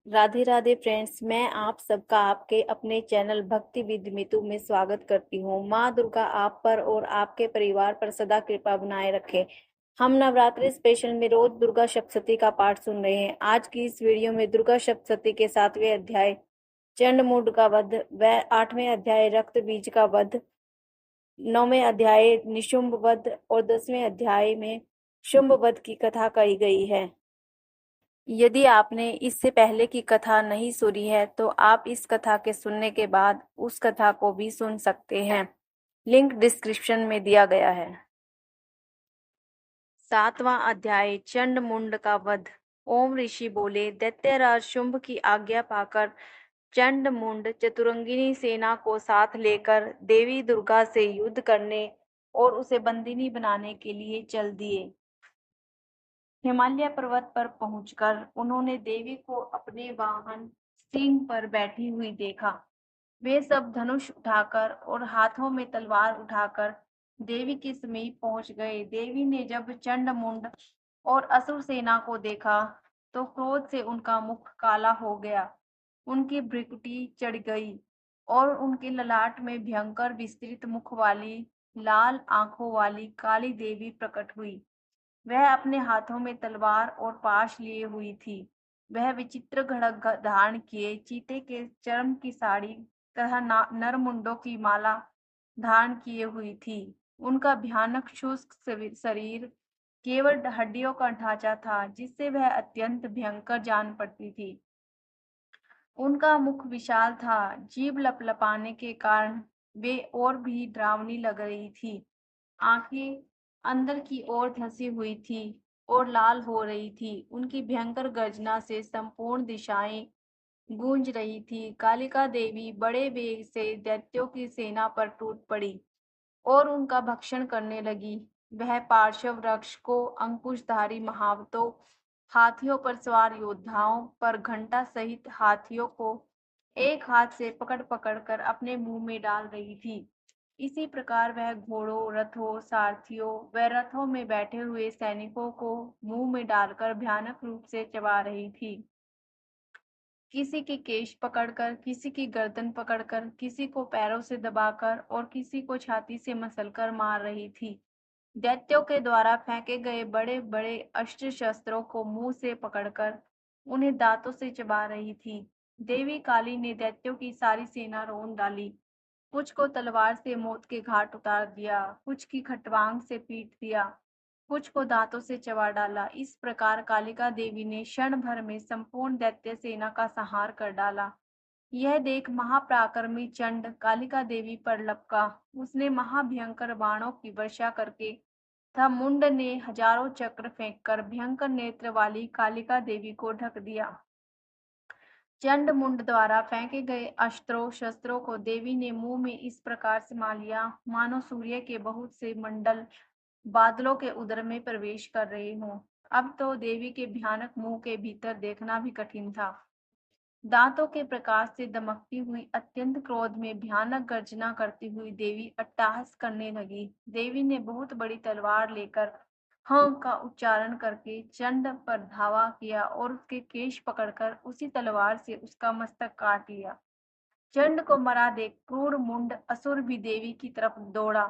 Radhe Radhe friends. मैं आप सबका आपके अपने चैनल भक्ति विद मितु में स्वागत करती हूँ। माँ दुर्गा आप पर और आपके परिवार पर सदा कृपा बनाए रखे। हम नवरात्रि स्पेशल में रोज दुर्गा सप्तशती का पाठ सुन रहे हैं। आज की इस वीडियो में दुर्गा सप्तशती के 7वें अध्याय चंडमुंड का वध व 8वें अध्याय रक्त बीज का वध, 9वें अध्याय निशुंभ वध और 10वें अध्याय में शुंभ वध की कथा कही गई है। यदि आपने इससे पहले की कथा नहीं सुनी है तो आप इस कथा के सुनने के बाद उस कथा को भी सुन सकते हैं। लिंक डिस्क्रिप्शन में दिया गया है। 7वां अध्याय चंडमुंड का वध। ओम ऋषि बोले, दैत्यराज शुंभ की आज्ञा पाकर चंडमुंड चतुरंगिनी सेना को साथ लेकर देवी दुर्गा से युद्ध करने और उसे बंदिनी बनाने के लिए चल दिए। हिमालय पर्वत पर पहुंचकर उन्होंने देवी को अपने वाहन सिंह पर बैठी हुई देखा। वे सब धनुष उठाकर और हाथों में तलवार उठाकर देवी के समीप पहुंच गए। देवी ने जब चंडमुंड और असुर सेना को देखा तो क्रोध से उनका मुख काला हो गया, उनकी भ्रुकुटी चढ़ गई और उनके ललाट में भयंकर विस्तृत मुख वाली लाल आंखों वाली काली देवी प्रकट हुई। वह अपने हाथों में तलवार और पाश लिए हुई थी। वह विचित्र घड़क धारण किए चीते के चर्म की साड़ी तथा नरमुंडों की माला धारण किए हुई थी। उनका भयानक शुष्क शरीर केवल हड्डियों का ढांचा था, जिससे वह अत्यंत भयंकर जान पड़ती थी। उनका मुख विशाल था, जीभ लपलपाने के कारण वे और भी डरावनी लग रही थी। आंखें अंदर की ओर धंसी हुई थी और लाल हो रही थी। उनकी भयंकर गर्जना से संपूर्ण दिशाएं गूंज रही थी। कालिका देवी बड़े वेग से दैत्यों की सेना पर टूट पड़ी और उनका भक्षण करने लगी। वह पार्श्व वृक्ष को अंकुशधारी महावतों, हाथियों पर सवार योद्धाओं पर घंटा सहित हाथियों को एक हाथ से पकड़ पकड़ कर अपने मुंह में डाल रही थी। इसी प्रकार वह घोड़ों, रथों, सारथियों व रथों में बैठे हुए सैनिकों को मुंह में डालकर भयानक रूप से चबा रही थी। किसी के केश पकड़कर, किसी की गर्दन पकड़कर, किसी को पैरों से दबाकर और किसी को छाती से मसलकर मार रही थी। दैत्यों के द्वारा फेंके गए बड़े बड़े अस्त्र शस्त्रों को मुंह से पकड़कर उन्हें दांतों से चबा रही थी। देवी काली ने दैत्यों की सारी सेना रोन डाली। कुछ को तलवार से मौत के घाट उतार दिया, कुछ की खटवांग से पीट दिया, कुछ को दांतों से चबा डाला। इस प्रकार कालिका देवी ने क्षण भर में संपूर्ण दैत्य सेना का संहार कर डाला। यह देख महापराक्रमी चंड कालिका देवी पर लपका। उसने महाभयंकर बाणों की वर्षा करके तथा मुंड ने हजारों चक्र फेंककर भयंकर नेत्र वाली कालिका देवी को ढक दिया। चंड मुंड द्वारा फेंके गए अस्त्रों शस्त्रों को देवी ने मुंह में इस प्रकार समा लिया, मानो सूर्य के बहुत से मंडल बादलों के उदर में प्रवेश कर रहे हों। अब तो देवी के भयानक मुंह के भीतर देखना भी कठिन था। दांतों के प्रकाश से दमकती हुई अत्यंत क्रोध में भयानक गर्जना करती हुई देवी अट्टहास करने लगी। देवी ने बहुत बड़ी तलवार लेकर हाँ का उच्चारण करके चंड पर धावा किया और उसके केश पकड़कर उसी तलवार से उसका मस्तक काट लिया। चंड को मरा देख क्रूर मुंड असुर भी देवी की तरफ दौड़ा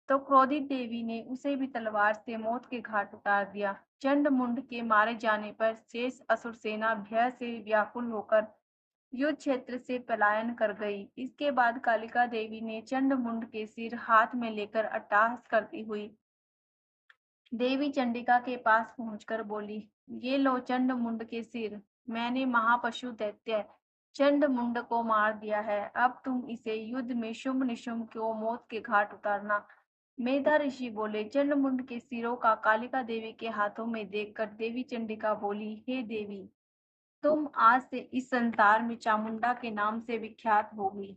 तो क्रोधित देवी ने उसे भी तलवार से मौत के घाट उतार दिया। चंड मुंड के मारे जाने पर शेष असुर सेना भय से व्याकुल होकर युद्ध क्षेत्र से पलायन कर गई। इसके बाद कालिका देवी ने चंड मुंड के सिर हाथ में लेकर अट्टहास करती हुई देवी चंडिका के पास पहुंचकर बोली, ये लो चंड मुंड के सिर। मैंने महापशु दैत्य चंड मुंड को मार दिया है। अब तुम इसे युद्ध में शुंभ निशुंभ को मौत के घाट उतारना। मेधा ऋषि बोले। चंड मुंड के सिरों का कालिका देवी के हाथों में देखकर देवी चंडिका बोली, हे देवी, तुम आज से इस संसार में चामुंडा के नाम से विख्यात होगी।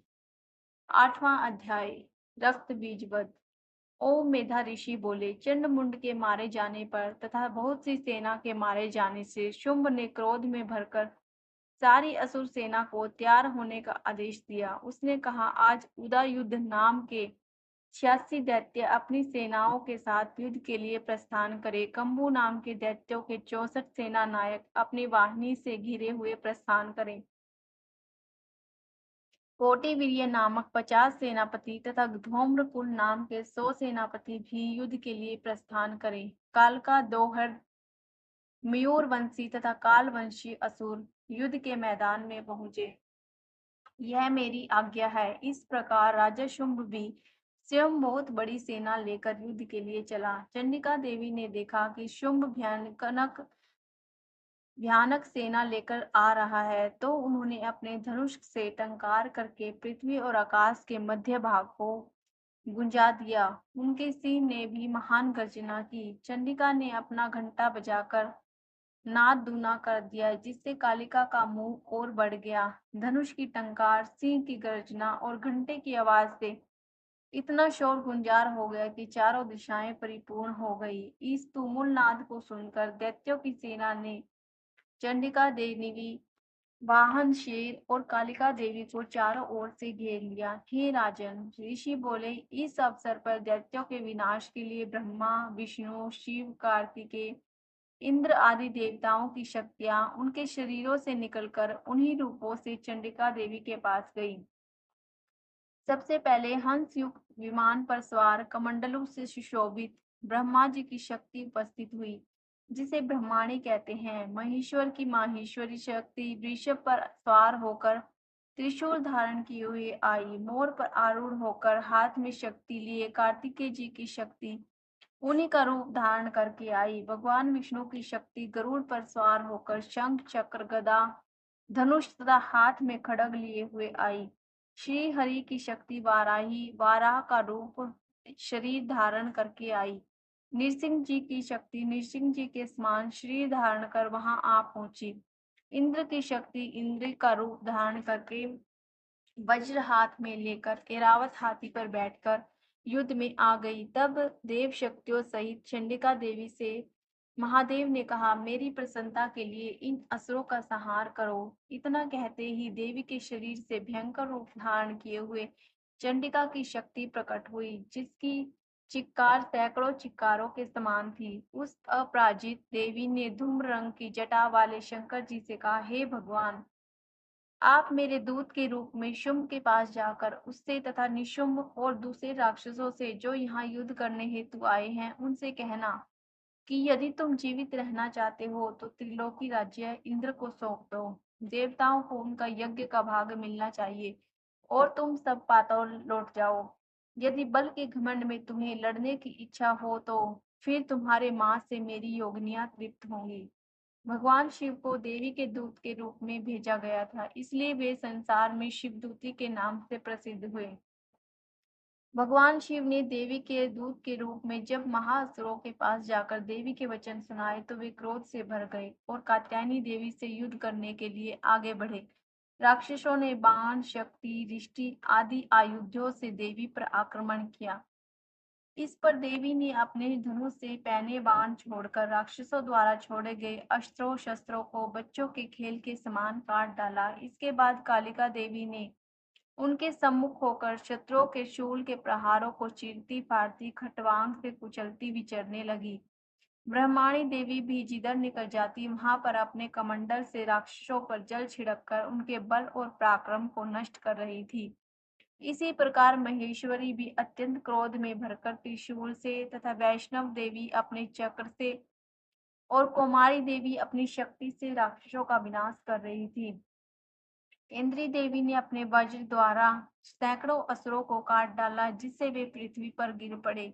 8वां अध्याय रक्त बीज वध। ओम मेधा ऋषि बोले, चंडमुंड के मारे जाने पर तथा बहुत सी सेना के मारे जाने से शुंभ ने क्रोध में भरकर सारी असुर सेना को तैयार होने का आदेश दिया। उसने कहा, आज उदा युद्ध नाम के 86 दैत्य अपनी सेनाओं के साथ युद्ध के लिए प्रस्थान करे। कंबू नाम के दैत्यों के 64 सेना नायक अपनी वाहिनी से घिरे हुए प्रस्थान करें। कोटिवीर्य नामक 50 सेनापति तथा धूम्रकुल नाम के 100 सेनापति भी युद्ध के लिए प्रस्थान करें। कालका दोहर मयूरवंशी तथा कालवंशी असुर युद्ध के मैदान में पहुंचे। यह मेरी आज्ञा है। इस प्रकार राजा शुंभ भी स्वयं बहुत बड़ी सेना लेकर युद्ध के लिए चला। चंडिका देवी ने देखा कि शुंभ भयानक सेना लेकर आ रहा है, तो उन्होंने अपने धनुष से टंकार करके पृथ्वी और आकाश के मध्य भाग को गुंजा दिया। उनके सिंह ने भी महान गर्जना की। चंडिका ने अपना घंटा बजाकर नाद दूना कर दिया, जिससे कालिका का मुंह और बढ़ गया। धनुष की टंकार, सिंह की गर्जना और घंटे की आवाज से इतना शोर गुंजार हो गया कि चारों दिशाएं परिपूर्ण हो गई। इस तुमुल नाद को सुनकर दैत्यों की सेना ने चंडिका देवी, वाहन शेर और कालिका देवी को चारों ओर से घेर लिया। हे राजन, ऋषि बोले, इस अवसर पर दैत्यों के विनाश के लिए ब्रह्मा, विष्णु, शिव, कार्तिकेय, इंद्र आदि देवताओं की शक्तियां उनके शरीरों से निकलकर उन्हीं रूपों से चंडिका देवी के पास गई। सबसे पहले हंस युक्त विमान पर सवार कमंडलों से सुशोभित ब्रह्मा जी की शक्ति उपस्थित हुई, जिसे ब्रह्माणी कहते हैं। महेश्वर की माहेश्वरी शक्ति वृषभ पर सवार होकर त्रिशूल धारण किए हुए आई। मोर पर आरूढ़ होकर हाथ में शक्ति लिए कार्तिकेय जी की शक्ति उन्हीं का रूप धारण करके आई। भगवान विष्णु की शक्ति गरुड़ पर सवार होकर शंख, चक्र, गदा, धनुष तथा हाथ में खड्ग लिए हुए आई। श्री हरि की शक्ति वाराही वाराह का रूप शरीर धारण करके आई। नृसिंह जी की शक्ति नृसिंह जी के समान शरीर धारण कर वहां आ पहुंची। इंद्र की शक्ति इंद्र का रूप धारण करके वज्र हाथ में लेकर ऐरावत हाथी पर बैठकर युद्ध में आ गई। तब देव शक्तियों सहित चंडिका देवी से महादेव ने कहा, मेरी प्रसन्नता के लिए इन असुरों का संहार करो। इतना कहते ही देवी के शरीर से भयंकर रूप धारण किए हुए चंडिका की शक्ति प्रकट हुई, जिसकी चिक्कार सैकड़ों चिक्कारों के समान थी। उस अपराजित देवी ने धूम्र रंग की जटा वाले शंकर जी से कहा, हे भगवान, आप मेरे दूत के रूप में शुंभ के पास जाकर उससे तथा निशुंभ और दूसरे राक्षसों से जो यहाँ युद्ध करने हेतु आए हैं, उनसे कहना कि यदि तुम जीवित रहना चाहते हो तो त्रिलोकी राज्य इंद्र को सौंप दो। देवताओं को उनका यज्ञ का भाग मिलना चाहिए और तुम सब पाताल लौट जाओ। यदि बल के घमंड में तुम्हें लड़ने की इच्छा हो तो फिर तुम्हारे मांस से मेरी योगिनियां तृप्त होंगी। भगवान शिव को देवी के दूत के रूप में भेजा गया था, इसलिए वे संसार में शिवदूती के नाम से प्रसिद्ध हुए। भगवान शिव ने देवी के दूत के रूप में जब महाअसुरों के पास जाकर देवी के वचन सुनाए, तो वे क्रोध से भर गए और कात्यायनी देवी से युद्ध करने के लिए आगे बढ़े। राक्षसों ने बाण, शक्ति, दृष्टि आदि आयुधों से देवी पर आक्रमण किया। इस पर देवी ने अपने धनुष से पैने बाण छोड़कर राक्षसों द्वारा छोड़े गए अस्त्रों शस्त्रों को बच्चों के खेल के समान काट डाला। इसके बाद कालिका देवी ने उनके सम्मुख होकर शत्रुओं के शूल के प्रहारों को चीरती फाड़ती खटवांग से कुचलती विचरने लगी। ब्रह्माणी देवी भी जिधर निकल जाती वहां पर अपने कमंडल से राक्षसों पर जल छिड़ककर उनके बल और पराक्रम को नष्ट कर रही थी। इसी प्रकार महेश्वरी भी अत्यंत क्रोध में भरकर त्रिशूल से तथा वैष्णव देवी अपने चक्र से और कुमारी देवी अपनी शक्ति से राक्षसों का विनाश कर रही थी। इंद्री देवी ने अपने वज्र द्वारा सैकड़ों असुरों को काट डाला, जिससे वे पृथ्वी पर गिर पड़े।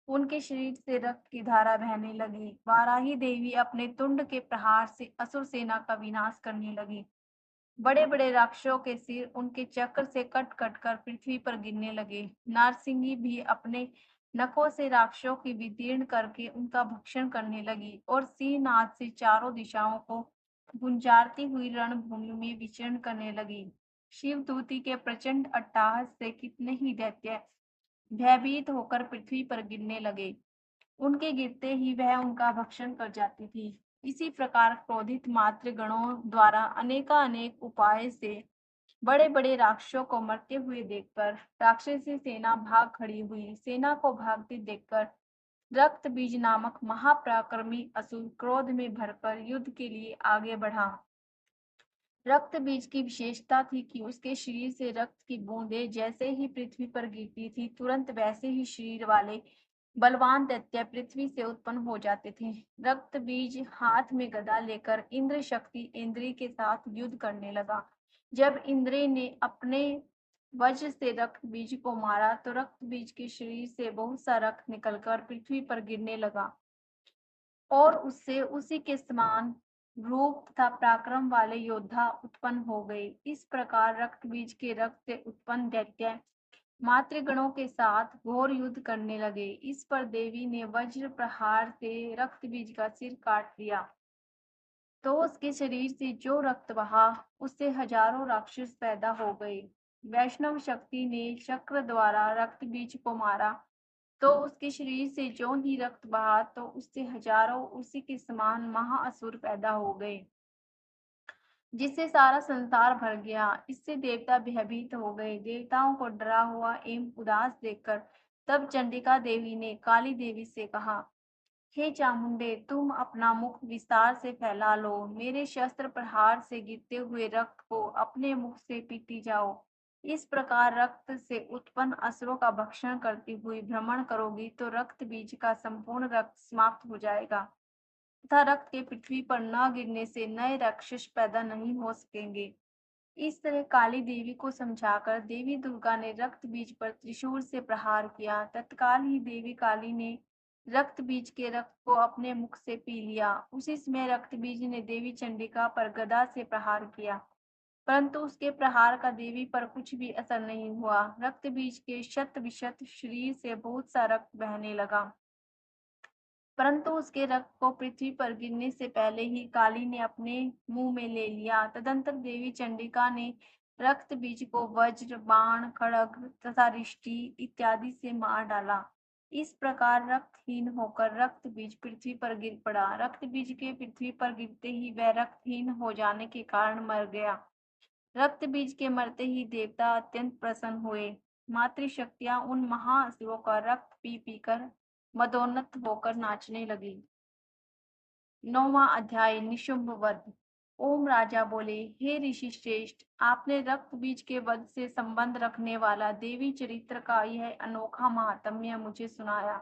उनके शरीर से रक्त की धारा बहने लगी। वाराही देवी अपने तुंड के प्रहार से असुर सेना का विनाश करने लगी। बड़े बड़े राक्षसों के सिर उनके चक्र से कट कट कर पृथ्वी पर गिरने लगे। नारसिंगी भी अपने नखों से राक्षसों की विदीर्ण करके उनका भक्षण करने लगी और सिंहनाद से चारों दिशाओं को गुंजारती हुई रणभूमि में विचरण करने लगी। शिवदूती के प्रचंड अट्टहास से कितने ही दैत्य भयभीत होकर पृथ्वी पर गिरने लगे। उनके गिरते ही वह उनका भक्षण कर जाती थी। इसी प्रकार क्रोधित मातृगणों द्वारा अनेकानेक उपाय से बड़े बड़े राक्षसों को मरते हुए देखकर राक्षसी सेना भाग खड़ी हुई। सेना को भागते देखकर रक्त बीज नामक महापराक्रमी असुर क्रोध में भरकर युद्ध के लिए आगे बढ़ा। रक्त बीज की विशेषता थी कि उसके शरीर से रक्त की बूंदें जैसे ही पृथ्वी पर गिरती थी, तुरंत वैसे ही शरीर वाले बलवान दैत्य पृथ्वी से उत्पन्न हो जाते थे। रक्त बीज हाथ में गदा लेकर इंद्र शक्ति इंद्री के साथ युद्ध करने लगा। जब इंद्र ने अपने वज्र से रक्त बीज को मारा तो रक्त बीज के शरीर से बहुत सा रक्त निकलकर पृथ्वी पर गिरने लगा और उससे उसी के समान रूप तथा पराक्रम वाले योद्धा उत्पन्न हो गए। इस प्रकार रक्त बीज के रक्त से उत्पन्न दैत्य मातृगणों के साथ घोर युद्ध करने लगे। इस पर देवी ने वज्र प्रहार से रक्त बीज का सिर काट दिया तो उसके शरीर से जो रक्त बहा उससे हजारों राक्षस पैदा हो गए। वैष्णव शक्ति ने चक्र द्वारा रक्त बीज को मारा तो उसके शरीर से जो ही रक्त बहा तो उससे हजारों उसी के समान महाअसुर पैदा हो गए, जिससे सारा संसार भर गया। इससे देवता भयभीत हो गए। देवताओं को डरा हुआ एवं उदास देखकर तब चंडिका देवी ने काली देवी से कहा, हे चामुंडे, तुम अपना मुख विस्तार से फैला लो। मेरे शस्त्र प्रहार से गिरते हुए रक्त को अपने मुख से पीती जाओ। इस प्रकार रक्त से उत्पन्न असुरों का भक्षण करती हुई भ्रमण करोगी तो रक्त बीज का संपूर्ण रक्त समाप्त हो जाएगा तथा रक्त के पृथ्वी पर न गिरने से नए राक्षस पैदा नहीं हो सकेंगे। इस तरह काली देवी को समझाकर देवी दुर्गा ने रक्त बीज पर त्रिशूल से प्रहार किया। तत्काल ही देवी काली ने रक्त बीज के रक्त को अपने मुख से पी लिया। उसी समय रक्त बीज ने देवी चंडिका पर गदा से प्रहार किया, परंतु उसके प्रहार का देवी पर कुछ भी असर नहीं हुआ। रक्त बीज के शत विशत शरीर से बहुत सा रक्त बहने लगा, परंतु उसके रक्त को पृथ्वी पर गिरने से पहले ही काली ने अपने मुंह में ले लिया। तदंतर देवी चंडिका ने रक्त बीज को वज्र, बाण, खड्ग तथा रिष्टि इत्यादि से मार डाला। इस प्रकार रक्तहीन होकर रक्त बीज पृथ्वी पर गिर पड़ा। रक्त बीज के पृथ्वी पर गिरते ही वह रक्तहीन हो जाने के कारण मर गया। रक्त बीज के मरते ही देवता अत्यंत प्रसन्न हुए। मातृशक्तियां उन महाअसुरों का रक्त पी पीकर मदोन्नत होकर नाचने लगी। 9वां अध्याय निशुंभ वध। ओम राजा बोले, हे ऋषि श्रेष्ठ, आपने रक्त बीज के वध से संबंध रखने वाला देवी चरित्र का यह अनोखा महात्म्य मुझे सुनाया।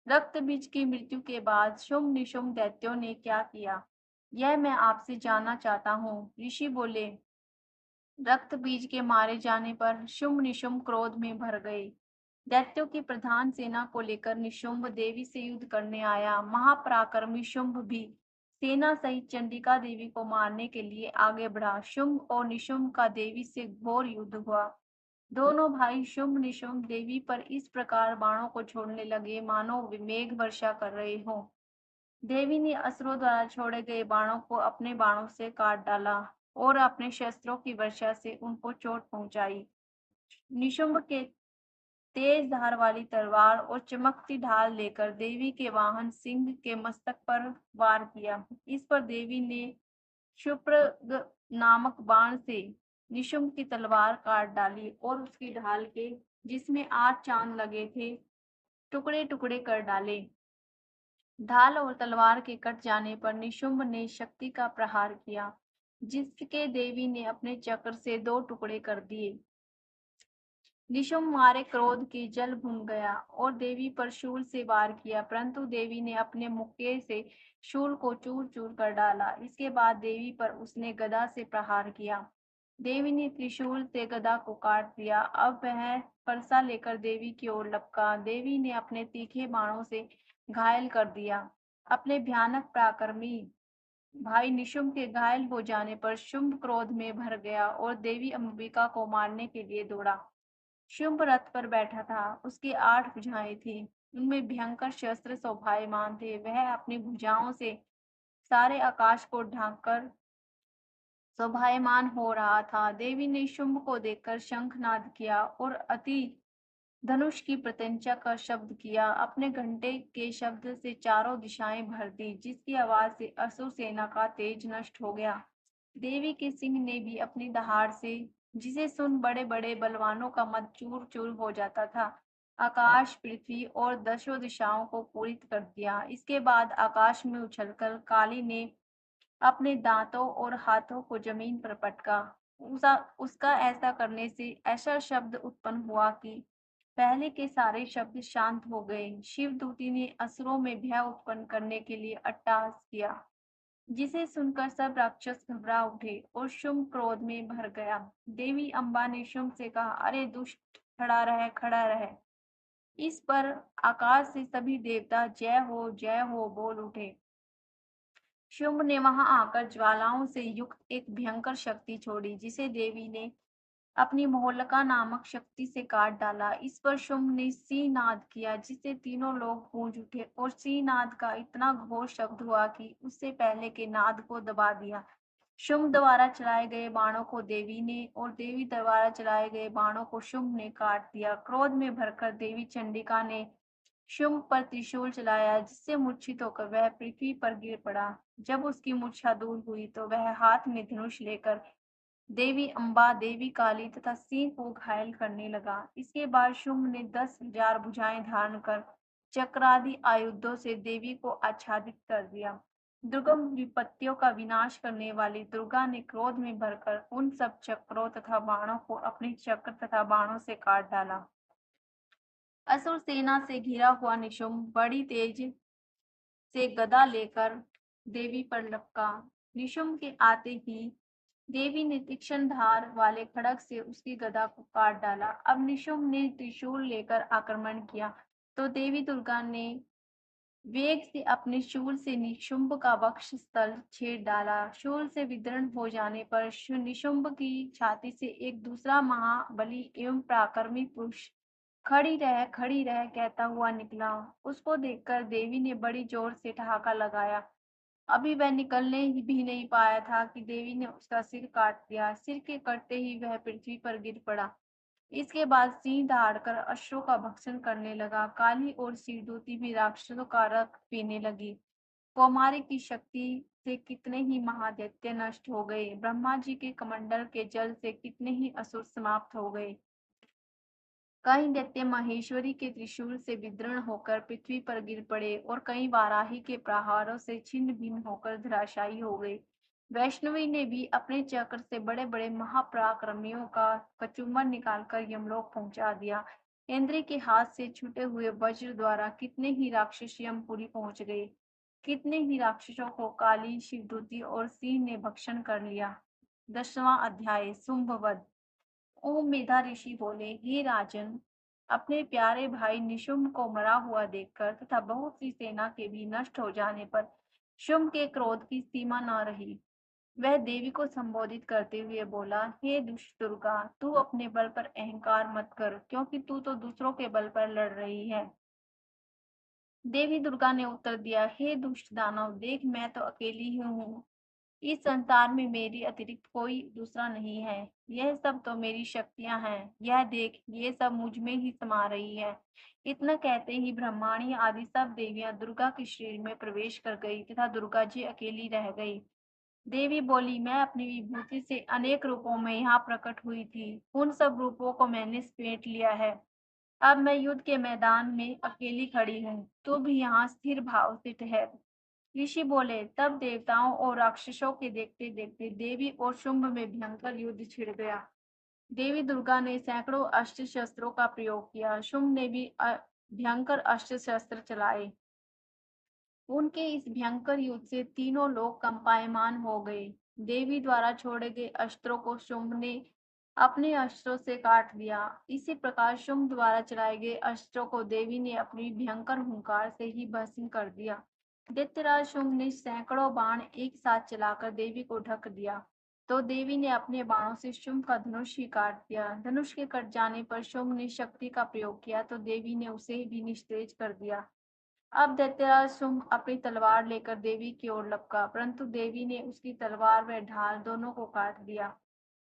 रक्त बीज की मृत्यु के बाद शुंभ निशुंभ दैत्यों ने क्या किया, यह मैं आपसे जानना चाहता हूँ। ऋषि बोले, रक्त बीज के मारे जाने पर शुंभ निशुंभ क्रोध में भर गए। दैत्यों की प्रधान सेना को लेकर निशुंभ देवी से युद्ध करने आया। महापराक्रमी शुंभ भी सेना सहित चंडिका देवी को मारने के लिए आगे बढ़ा। शुंभ और निशुंभ का देवी से घोर युद्ध हुआ। दोनों भाई शुंभ निशुंभ देवी पर इस प्रकार बाणों को छोड़ने लगे मानो वे मेघ वर्षा कर रहे हों। देवी ने असुरों द्वारा छोड़े गए बाणों को अपने बाणों से काट डाला और अपने शस्त्रों की वर्षा से उनको चोट पहुंचाई। निशुंभ के तेज धार वाली तलवार और चमकती ढाल लेकर देवी के वाहन सिंह के मस्तक पर वार किया। इस पर देवी ने क्षुप्रग नामक बाण से निशुंभ की तलवार काट डाली और उसकी ढाल के, जिसमें 8 चांद लगे थे, टुकड़े टुकड़े कर डाले। ढाल और तलवार के कट जाने पर निशुंभ ने शक्ति का प्रहार किया, जिसके देवी ने अपने चक्र से 2 टुकड़े कर दिए। निशुंभ मारे क्रोध की जल भून गया और देवी पर शूल से वार किया, परंतु देवी ने अपने मुक्के से शूल को चूर चूर कर डाला। इसके बाद देवी पर उसने गदा से प्रहार किया। देवी ने त्रिशूल से गदा को काट दिया। अब वह फरसा लेकर देवी की ओर लपका। देवी ने अपने तीखे बाणों से घायल कर दिया। अपने भयानक पराक्रमी भाई निशुंभ के घायल हो जाने पर शुंभ क्रोध में भर गया और देवी अंबिका को मारने के लिए दौड़ा। शुंभ रथ पर बैठा था। उसकी 8 भुजाएं थी, उनमें भयंकर शस्त्र शोभायमान थे। वह अपनी भुजाओं से सारे आकाश को ढांककर शोभायमान हो रहा था। देवी ने शुंभ को देखकर शंखनाद किया और अति धनुष की प्रत्यंचा का शब्द किया। अपने घंटे के शब्द से चारों दिशाएं भर दी, जिसकी आवाज से असुर सेना का तेज नष्ट हो गया। देवी के सिंह ने भी अपनी दहाड़ से जिसे सुन बड़े बड़े बलवानों का मत चूर चूर हो जाता था। आकाश, पृथ्वी और दसों दिशाओं को पूरित कर दिया। इसके बाद आकाश में उछलकर काली ने अपने दांतों और हाथों को जमीन पर पटका। उसका ऐसा करने से ऐसा शब्द उत्पन्न हुआ कि पहले के सारे शब्द शांत हो गए। शिवदूती ने असुरों में भय उत्पन्न करने के लिए अट्टहास किया, जिसे सुनकर सब राक्षस घबरा उठे और शुंभ क्रोध में भर गया। देवी अम्बा ने शुंभ से कहा, अरे दुष्ट, खड़ा रह, खड़ा रह। इस पर आकाश से सभी देवता जय हो बोल उठे। शुंभ ने वहां आकर ज्वालाओं से युक्त एक भयंकर शक्ति छोड़ी, जिसे देवी ने अपनी मोहल्लका नामक शक्ति से काट डाला। इस पर शुंभ ने सिंहनाद किया, जिससे तीनों लोग गूंज उठे और सिंहनाद का इतना घोर शब्द हुआ कि उससे पहले के नाद को दबा दिया। शुंभ द्वारा चलाए गए बाणों को देवी ने और देवी द्वारा चलाए गए बाणों को शुंभ ने काट दिया। क्रोध में भरकर देवी चंडिका ने शुंभ पर त्रिशूल चलाया, जिससे मूर्छित होकर वह पृथ्वी पर गिर पड़ा। जब उसकी मूर्छा दूर हुई तो वह हाथ में धनुष लेकर देवी अम्बा, देवी काली तथा सिंह को घायल करने लगा। इसके बाद शुंभ ने 10,000 भुजाएं धारण कर चक्रादि आयुधों से देवी को आच्छादित कर दिया। दुर्गम विपत्तियों का विनाश करने वाली दुर्गा ने क्रोध में भरकर उन सब चक्रों तथा बाणों को अपने चक्र तथा बाणों से काट डाला। असुर सेना से घिरा हुआ निशुंभ बड़ी तेज से गदा लेकर देवी पर लपका। निशुंभ के आते ही देवी ने तीक्ष्ण धार वाले खड्ग से उसकी गदा को काट डाला। अब निशुंभ ने त्रिशूल लेकर आक्रमण किया, तो देवी दुर्गा ने वेग से अपने शूल से निशुंभ का वक्ष स्थल छेद डाला। शूल से विदीर्ण हो जाने पर निशुंभ की छाती से एक दूसरा महाबली एवं पराक्रमी पुरुष खड़ी रह कहता हुआ निकला। उसको देखकर देवी ने बड़ी जोर से ठहाका लगाया। अभी वह निकलने ही भी नहीं पाया था कि देवी ने उसका सिर काट दिया। सिर के कटते ही वह पृथ्वी पर गिर पड़ा। इसके बाद सिंह दहाड़कर अश्वों का भक्षण करने लगा। काली और शिवदूती भी राक्षसों का रक्त पीने लगी। कौमारी की शक्ति से कितने ही महादैत्य नष्ट हो गए। ब्रह्मा जी के कमंडल के जल से कितने ही असुर समाप्त हो गए। कई दैत्य महेश्वरी के त्रिशूल से विदीर्ण होकर पृथ्वी पर गिर पड़े और कई वाराही के प्रहारों से छिन्न भिन्न होकर धराशायी हो गए। वैष्णवी ने भी अपने चक्र से बड़े बड़े महापराक्रमियों का कचूमर निकालकर यमलोक पहुंचा दिया। इंद्र के हाथ से छूटे हुए वज्र द्वारा कितने ही राक्षस यमपुरी पहुंच गए। कितने ही राक्षसों को काली, शिवदूती और सिंह ने भक्षण कर लिया। 10वां अध्याय शुंभवध। ओम मेधा ऋषि बोले, हे राजन, अपने प्यारे भाई निशुंभ को मरा हुआ देखकर तथा बहुत सी सेना के भी नष्ट हो जाने पर शुंभ के क्रोध की सीमा न रही। वह देवी को संबोधित करते हुए बोला, हे दुष्ट दुर्गा, तू अपने बल पर अहंकार मत कर, क्योंकि तू तो दूसरों के बल पर लड़ रही है। देवी दुर्गा ने उत्तर दिया, हे दुष्ट दानव, देख, मैं तो अकेली ही हूँ। इस संसार में मेरी अतिरिक्त कोई दूसरा नहीं है। यह सब तो मेरी शक्तियां हैं। यह देख, ये सब मुझ में ही समा रही है। इतना कहते ही ब्रह्माणी आदि सब देवियां दुर्गा के शरीर में प्रवेश कर गई तथा दुर्गा जी अकेली रह गई। देवी बोली, मैं अपनी विभूति से अनेक रूपों में यहाँ प्रकट हुई थी। उन सब रूपों को मैंने समेट लिया है। अब मैं युद्ध के मैदान में अकेली खड़ी हूँ। तू भी यहाँ स्थिर भाव से ठहर। ऋषि बोले, तब देवताओं और राक्षसों के देखते देखते देवी और शुंभ में भयंकर युद्ध छिड़ गया। देवी दुर्गा ने सैकड़ों अस्त्र शस्त्रों का प्रयोग किया। शुंभ ने भी भयंकर अस्त्र शस्त्र चलाए। उनके इस भयंकर युद्ध से तीनों लोग कंपायमान हो गए। देवी द्वारा छोड़े गए अस्त्रों को शुंभ ने अपने अस्त्रों से काट दिया। इसी प्रकार शुंभ द्वारा चलाए गए अस्त्रों को देवी ने अपनी भयंकर हुंकार से ही भस्म कर दिया। दैत्यराज शुंभ ने सैकड़ों बाण एक साथ चलाकर देवी को ढक दिया, तो देवी ने अपने बाणों से शुंभ का धनुष ही काट दिया। धनुष के कट जाने पर शुंभ ने शक्ति का प्रयोग किया, तो देवी ने उसे भी निस्तेज कर दिया। अब दैत्यराज शुंभ अपनी तलवार लेकर देवी की ओर लपका, परंतु देवी ने उसकी तलवार व ढाल दोनों को काट दिया।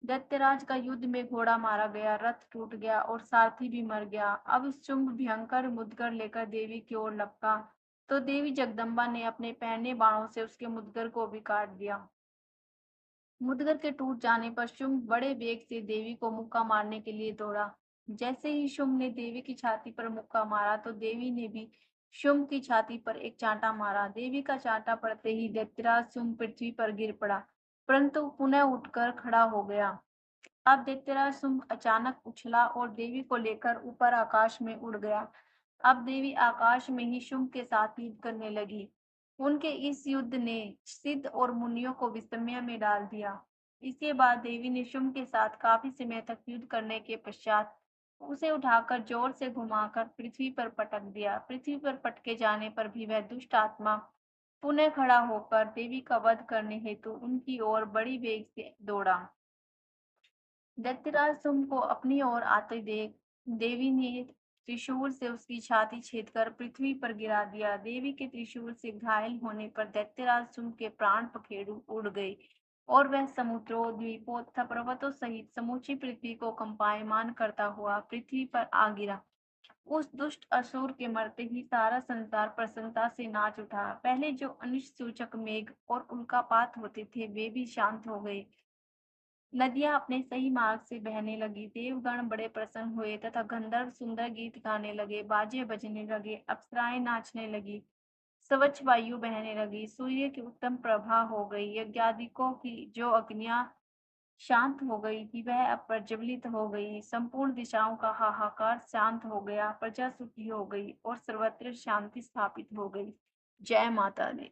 दैत्यराज का युद्ध में घोड़ा मारा गया, रथ टूट गया और सारथी भी मर गया। अब शुंभ भयंकर मुदगर लेकर देवी की ओर लपका, तो देवी जगदम्बा ने अपने पहने बाणों से उसके मुदगर को भी काट दिया। मुदगर के टूट जाने पर शुंभ बड़े वेग से देवी को मुक्का मारने के लिए दौड़ा। जैसे ही शुंभ ने देवी की छाती पर मुक्का मारा तो देवी ने भी शुंभ की छाती पर एक चांटा मारा। देवी का चांटा पड़ते ही दैत्यराज शुंभ पृथ्वी पर गिर पड़ा, परंतु पुनः उठकर खड़ा हो गया। अब दैत्यराज शुंभ अचानक उछला और देवी को लेकर ऊपर आकाश में उड़ गया। अब देवी आकाश में ही शुंभ के साथ युद्ध करने लगी। उनके इस युद्ध ने सिद्ध और मुनियों को विस्मय में डाल दिया। इसके बाद देवी ने शुंभ के साथ काफी समय तक युद्ध करने के पश्चात उसे उठाकर जोर से घुमाकर पृथ्वी पर पटक दिया। पृथ्वी पर पटके जाने पर भी वह दुष्ट आत्मा पुनः खड़ा होकर देवी का वध करने हेतु उनकी ओर बड़ी वेग से दौड़ा। दैत्यराज शुंभ को अपनी ओर आते देख देवी ने त्रिशूल से उसकी छाती छेदकर पृथ्वी पर गिरा दिया। देवी के त्रिशूल से घायल होने पर दैत्यराज शुंभ के प्राण पखेरु उड़ गए और वह समुद्रों, द्वीपों तथा पर्वतों सहित समूची पृथ्वी को कंपायमान करता हुआ पृथ्वी पर आ गिरा। उस दुष्ट असुर के मरते ही सारा संसार प्रसन्नता से नाच उठा। पहले जो अनिष्ट सूचक मेघ और उल्कापात होते थे वे भी शांत हो गए। नदियां अपने सही मार्ग से बहने लगी। देवगण बड़े प्रसन्न हुए तथा गंधर्व सुंदर गीत गाने लगे, बाजे बजने लगे, अप्सराएं नाचने लगी, स्वच्छ वायु बहने लगी, सूर्य की उत्तम प्रभा हो गई। यज्ञादिकों की जो अग्नियां शांत हो गई थी वह अब प्रज्वलित हो गई। संपूर्ण दिशाओं का हाहाकार शांत हो गया, प्रजा सुखी हो गई और सर्वत्र शांति स्थापित हो गई। जय माता दी।